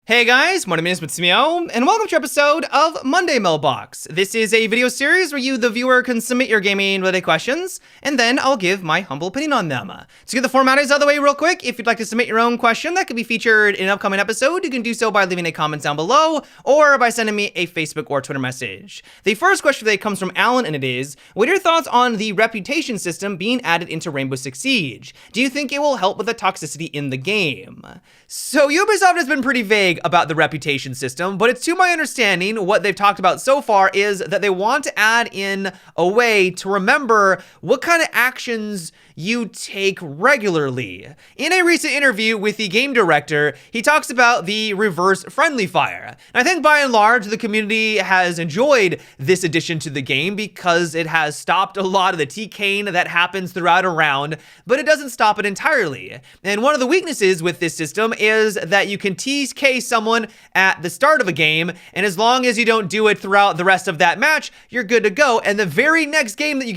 Hey guys, my name is Mitsumiyo, and welcome to episode of Monday Mailbox. This is a video series where you, the viewer, can submit your gaming-related questions, and then I'll give my humble opinion on them. To get the formalities out of the way real quick, if you'd like to submit your own question that could be featured in an upcoming episode, you can do so by leaving a comment down below, or by sending me a Facebook or Twitter message. The first question today comes from Alan, and it is, what are your thoughts on the reputation system being added into Rainbow Six Siege? Do you think it will help with the toxicity in the game? So Ubisoft has been pretty vague about the reputation system, but it's to my understanding what they've talked about so far is that they want to add in a way to remember what kind of actions you take regularly. In a recent interview with the game director, he talks about the reverse friendly fire. And I think by and large, the community has enjoyed this addition to the game because it has stopped a lot of the TKing that happens throughout a round, but it doesn't stop it entirely. And one of the weaknesses with this system is that you can TK someone at the start of a game, and as long as you don't do it throughout the rest of that match, you're good to go. And the very next game that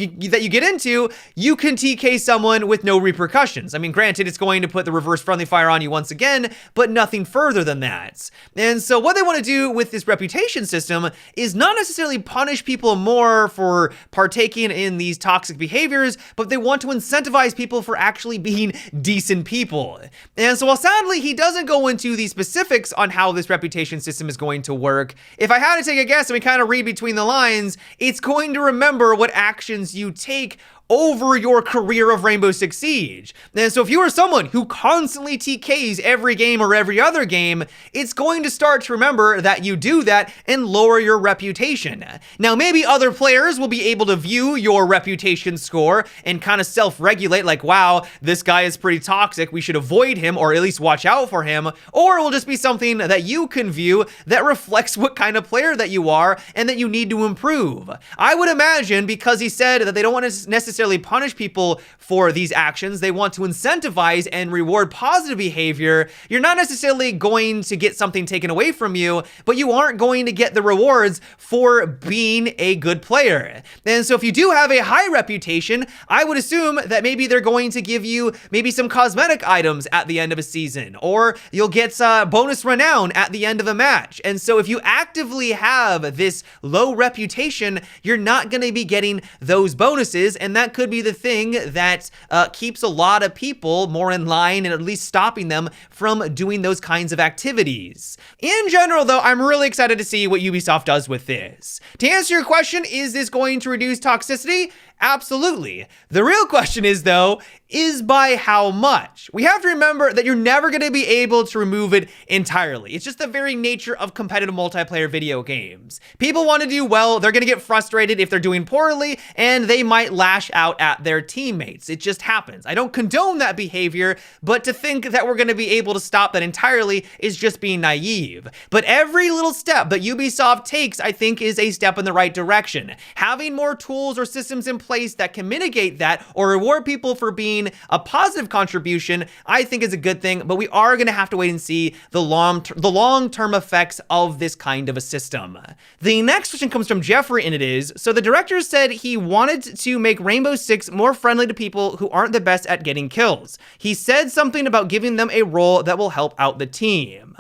you get into, you can TK someone with no repercussions. I mean, granted, it's going to put the reverse friendly fire on you once again, but nothing further than that. And so what they want to do with this reputation system is not necessarily punish people more for partaking in these toxic behaviors, but they want to incentivize people for actually being decent people. And so while sadly he doesn't go into the specifics on how this reputation system is going to work, if I had to take a guess and we kind of read between the lines, it's going to remember what actions you take over your career of Rainbow Six Siege. And so if you are someone who constantly TKs every game or every other game, it's going to start to remember that you do that and lower your reputation. Now, maybe other players will be able to view your reputation score and kind of self-regulate like, wow, this guy is pretty toxic, we should avoid him or at least watch out for him. Or it will just be something that you can view that reflects what kind of player that you are and that you need to improve. I would imagine, because he said that they don't want to necessarily punish people for these actions, they want to incentivize and reward positive behavior, you're not necessarily going to get something taken away from you, but you aren't going to get the rewards for being a good player. And so if you do have a high reputation, I would assume that maybe they're going to give you maybe some cosmetic items at the end of a season, or you'll get bonus renown at the end of a match. And so if you actively have this low reputation, you're not going to be getting those bonuses, and that could be the thing that keeps a lot of people more in line and at least stopping them from doing those kinds of activities. In general, though, I'm really excited to see what Ubisoft does with this. To answer your question, is this going to reduce toxicity? Absolutely. The real question is, though, is by how much? We have to remember that you're never going to be able to remove it entirely. It's just the very nature of competitive multiplayer video games. People want to do well, they're going to get frustrated if they're doing poorly, and they might lash out at their teammates. It just happens. I don't condone that behavior, but to think that we're going to be able to stop that entirely is just being naive. But every little step that Ubisoft takes, I think, is a step in the right direction. Having more tools or systems in place that can mitigate that or reward people for being a positive contribution, I think is a good thing, but we are going to have to wait and see the long-term effects of this kind of a system. The next question comes from Jeffrey, and it is, so the director said he wanted to make Rainbow Six more friendly to people who aren't the best at getting kills. He said something about giving them a role that will help out the team.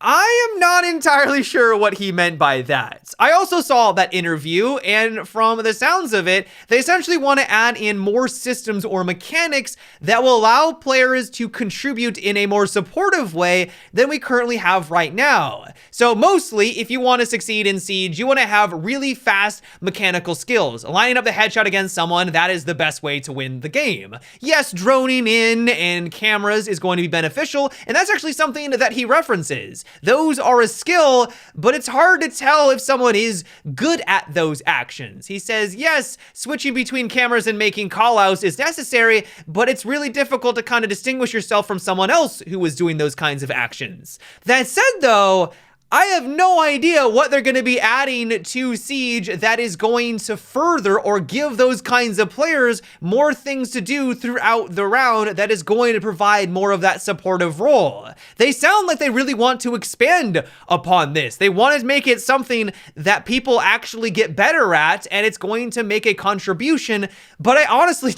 I am not entirely sure what he meant by that. I also saw that interview, and from the sounds of it, they essentially want to add in more systems or mechanics that will allow players to contribute in a more supportive way than we currently have right now. So mostly, if you want to succeed in Siege, you want to have really fast mechanical skills. Lining up the headshot against someone, that is the best way to win the game. Yes, droning in and cameras is going to be beneficial, and that's actually something that he references. Those are a skill, but it's hard to tell if someone is good at those actions. He says, yes, switching between cameras and making callouts is necessary, but it's really difficult to kind of distinguish yourself from someone else who was doing those kinds of actions. That said, though, I have no idea what they're going to be adding to Siege that is going to further or give those kinds of players more things to do throughout the round that is going to provide more of that supportive role. They sound like they really want to expand upon this. They want to make it something that people actually get better at, and it's going to make a contribution, but I honestly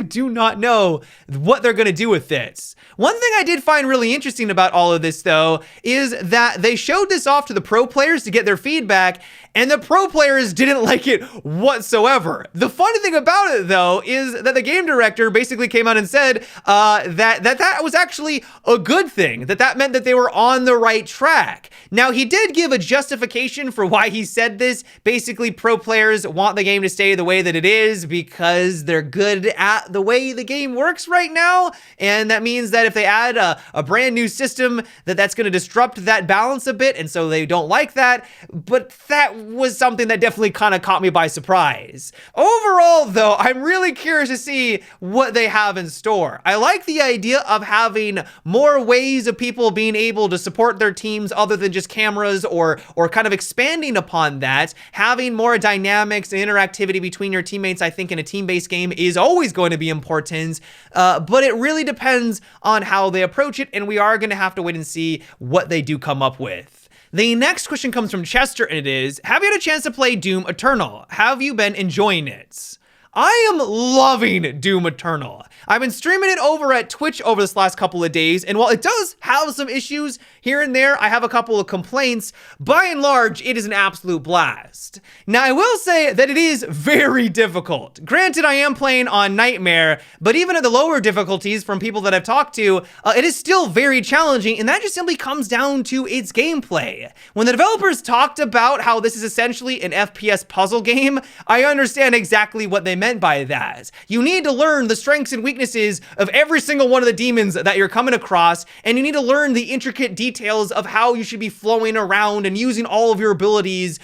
do not know what they're going to do with this. One thing I did find really interesting about all of this, though, is that they showed this off to the pro players to get their feedback, and the pro players didn't like it whatsoever. The funny thing about it, though, is that the game director basically came out and said that was actually a good thing, that meant that they were on the right track. Now, he did give a justification for why he said this. Basically, pro players want the game to stay the way that it is because they're good at the way the game works right now, and that means that if they add a brand new system, that's going to disrupt that balance a bit, and so they don't like that. But that was something that definitely kind of caught me by surprise. Overall, though, I'm really curious to see what they have in store. I like the idea of having more ways of people being able to support their teams other than just cameras, or kind of expanding upon that. Having more dynamics and interactivity between your teammates, I think, in a team-based game is always going to be important, but it really depends on how they approach it, and we are going to have to wait and see what they do come up with. The next question comes from Chester, and it is, have you had a chance to play Doom Eternal? Have you been enjoying it? I am loving Doom Eternal. I've been streaming it over at Twitch over this last couple of days, and while it does have some issues here and there, I have a couple of complaints. By and large, it is an absolute blast. Now, I will say that it is very difficult. Granted, I am playing on Nightmare, but even at the lower difficulties from people that I've talked to, it is still very challenging, and that just simply comes down to its gameplay. When the developers talked about how this is essentially an FPS puzzle game, I understand exactly what they meant by that. You need to learn the strengths and weaknesses of every single one of the demons that you're coming across, and you need to learn the intricate details of how you should be flowing around and using all of your abilities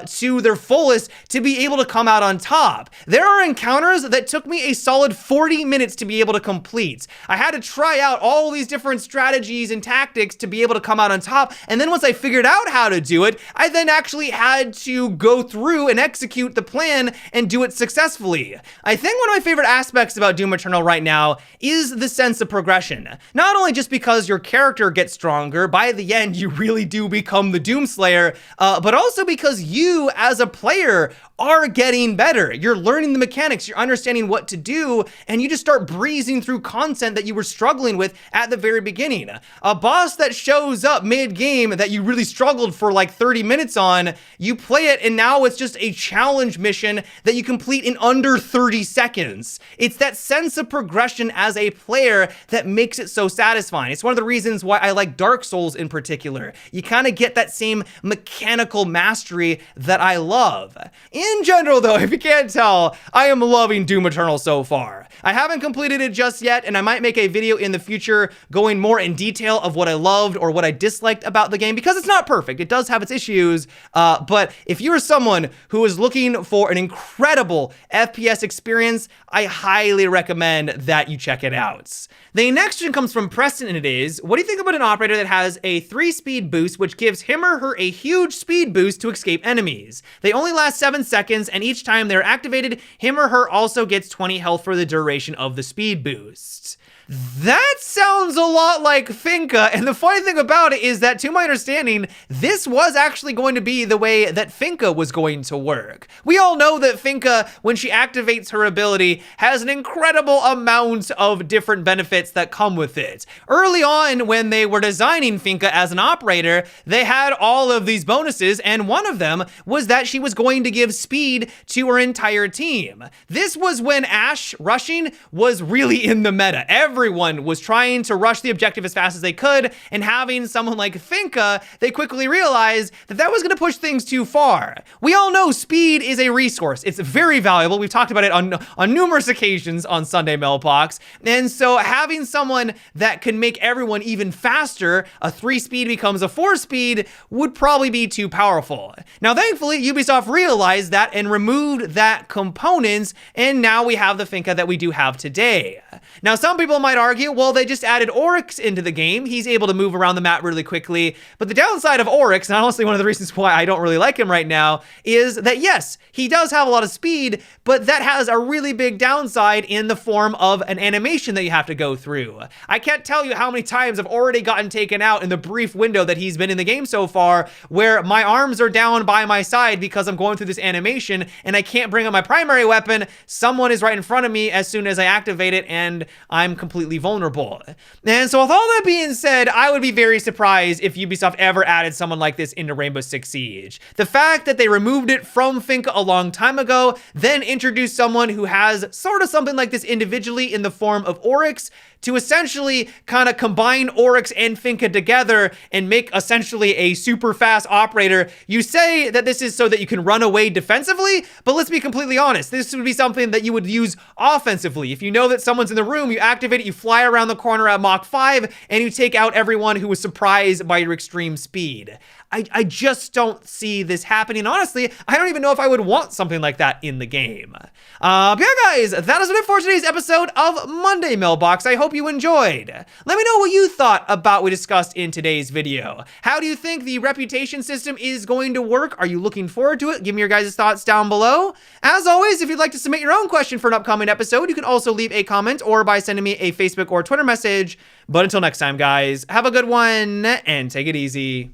to their fullest to be able to come out on top. There are encounters that took me a solid 40 minutes to be able to complete. I had to try out all these different strategies and tactics to be able to come out on top, and then once I figured out how to do it, I then actually had to go through and execute the plan and do it successfully. I think one of my favorite aspects about Doom Eternal right now is the sense of progression. Not only just because your character gets stronger, by the end you really do become the Doomslayer, but also because you as a player are getting better. You're learning the mechanics, you're understanding what to do, and you just start breezing through content that you were struggling with at the very beginning. A boss that shows up mid-game that you really struggled for like 30 minutes on, you play it and now it's just a challenge mission that you complete in under 30 seconds. It's that sense of progression as a player that makes it so satisfying. It's one of the reasons why I like Dark Souls in particular. You kind of get that same mechanical mastery that I love. In general, though, if you can't tell, I am loving Doom Eternal so far. I haven't completed it just yet, and I might make a video in the future going more in detail of what I loved or what I disliked about the game, because it's not perfect. It does have its issues, but if you're someone who is looking for an incredible FPS experience, I highly recommend that you check it out. The next one comes from Preston, and it is, what do you think about an operator that has a 3-speed boost, which gives him or her a huge speed boost to escape enemies? They only last 7 seconds, and each time they're activated, him or her also gets 20 health for the duration of the speed boost. That sounds a lot like Finka, and the funny thing about it is that, to my understanding, this was actually going to be the way that Finka was going to work. We all know that Finka, when she activates her ability, has an incredible amount of different benefits that come with it. Early on, when they were designing Finka as an operator, they had all of these bonuses, and one of them was that she was going to give speed to her entire team. This was when Ashe rushing was really in the meta. Everyone was trying to rush the objective as fast as they could, and having someone like Finka, they quickly realized that that was going to push things too far. We all know speed is a resource. It's very valuable. We've talked about it on numerous occasions on Sunday Mailbox, and so having someone that can make everyone even faster, a 3-speed becomes a 4-speed, would probably be too powerful. Now, thankfully, Ubisoft realized that and removed that component, and now we have the Finka that we do have today. Now, some people some might argue, well, they just added Oryx into the game. He's able to move around the map really quickly. But the downside of Oryx, and honestly one of the reasons why I don't really like him right now, is that yes, he does have a lot of speed, but that has a really big downside in the form of an animation that you have to go through. I can't tell you how many times I've already gotten taken out in the brief window that he's been in the game so far, where my arms are down by my side because I'm going through this animation and I can't bring up my primary weapon. Someone is right in front of me as soon as I activate it and I'm completely vulnerable. And so with all that being said, I would be very surprised if Ubisoft ever added someone like this into Rainbow Six Siege. The fact that they removed it from Finka a long time ago, then introduced someone who has sort of something like this individually in the form of Oryx, to essentially kind of combine Oryx and Finka together and make essentially a super fast operator. You say that this is so that you can run away defensively, but let's be completely honest. This would be something that you would use offensively. If you know that someone's in the room, you activate it, you fly around the corner at Mach 5, and you take out everyone who was surprised by your extreme speed. I just don't see this happening. Honestly, I don't even know if I would want something like that in the game. But yeah, guys, that is it for today's episode of Monday Mailbox. I hope you enjoyed. Let me know what you thought about what we discussed in today's video. How do you think the reputation system is going to work? Are you looking forward to it? Give me your guys' thoughts down below. As always, if you'd like to submit your own question for an upcoming episode, you can also leave a comment or by sending me a Facebook or Twitter message. But until next time, guys, have a good one and take it easy.